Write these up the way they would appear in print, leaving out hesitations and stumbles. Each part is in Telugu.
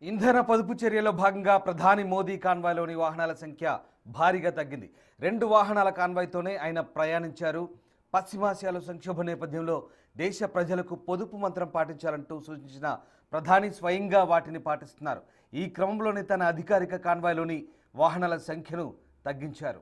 ఇంధన పొదుపు చర్యలో భాగంగా ప్రధాని మోదీ కాన్వాయ్లోని వాహనాల సంఖ్య భారీగా తగ్గింది. 2 వాహనాల కాన్వాయ్తోనే ఆయన ప్రయాణించారు. పశ్చిమాసియాలో సంక్షోభ నేపథ్యంలో దేశ ప్రజలకు పొదుపు మంత్రం పాటించాలంటూ సూచించిన ప్రధాని స్వయంగా వాటిని పాటిస్తున్నారు. ఈ క్రమంలోనే తన అధికారిక కాన్వాయ్లోని వాహనాల సంఖ్యను తగ్గించారు.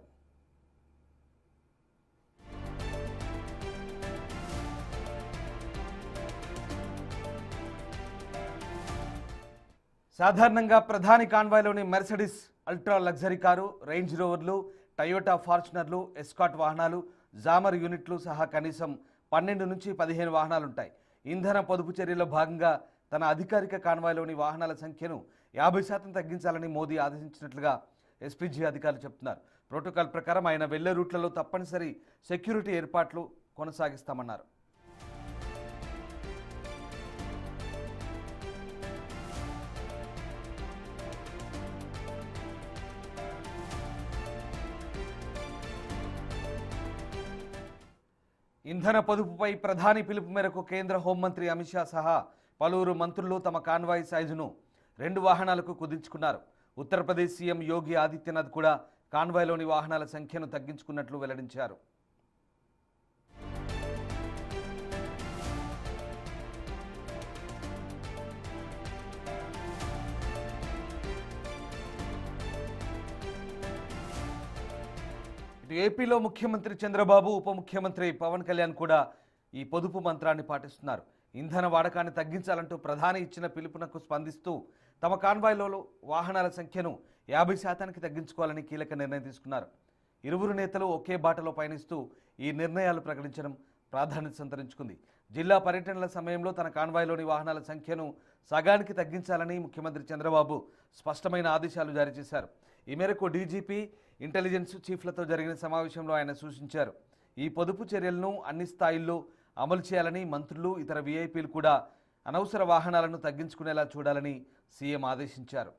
సాధారణంగా ప్రధాని కాన్వాయ్లోని Mercedes ultra luxury car, range రోవర్లు, టయోటా ఫార్చునర్లు, ఎస్కాట్ వాహనాలు, జామర్ యూనిట్లు సహా కనీసం 12 నుంచి 15 వాహనాలుంటాయి. ఇంధన పొదుపు చర్యలో భాగంగా తన అధికారిక కాన్వాయ్లోని వాహనాల సంఖ్యను 50% తగ్గించాలని మోదీ ఆదేశించినట్లుగా ఎస్పీజీ అధికారులు చెబుతున్నారు. ప్రోటోకాల్ ప్రకారం ఆయన వెళ్లే రూట్లలో తప్పనిసరి సెక్యూరిటీ ఏర్పాట్లు కొనసాగిస్తామన్నారు. ఇంధన పొదుపుపై ప్రధాని పిలుపు మేరకు కేంద్ర హోంమంత్రి అమిత్ షా సహా పలువురు మంత్రులు తమ కాన్వాయ్ సైజును 2 వాహనాలకు కుదించుకున్నారు. ఉత్తరప్రదేశ్ సీఎం యోగి ఆదిత్యనాథ్ కూడా కాన్వాయ్లోని వాహనాల సంఖ్యను తగ్గించుకున్నట్లు వెల్లడించారు. ఏపీలో ముఖ్యమంత్రి చంద్రబాబు, ఉప ముఖ్యమంత్రి పవన్ కళ్యాణ్ కూడా ఈ పొదుపు మంత్రాన్ని పాటిస్తున్నారు. ఇంధన వాడకాన్ని తగ్గించాలంటూ ప్రధాని ఇచ్చిన పిలుపునకు స్పందిస్తూ తమ కాన్వాయ్లో వాహనాల సంఖ్యను 50% తగ్గించుకోవాలని కీలక నిర్ణయం తీసుకున్నారు. ఇరువురు నేతలు ఒకే బాటలో పయనిస్తూ ఈ నిర్ణయాలు ప్రకటించడం ప్రాధాన్యత సంతరించుకుంది. జిల్లా పర్యటనల సమయంలో తన కాన్వాయ్లోని వాహనాల సంఖ్యను సగానికి తగ్గించాలని ముఖ్యమంత్రి చంద్రబాబు స్పష్టమైన ఆదేశాలు జారీ చేశారు. ఈ మేరకు డీజీపీ, ఇంటెలిజెన్స్ చీఫ్లతో జరిగిన సమావేశంలో ఆయన సూచించారు. ఈ పొదుపు చర్యలను అన్ని స్థాయిల్లో అమలు చేయాలని, మంత్రులు, ఇతర వీఐపీలు కూడా అనవసర వాహనాలను తగ్గించుకునేలా చూడాలని సీఎం ఆదేశించారు.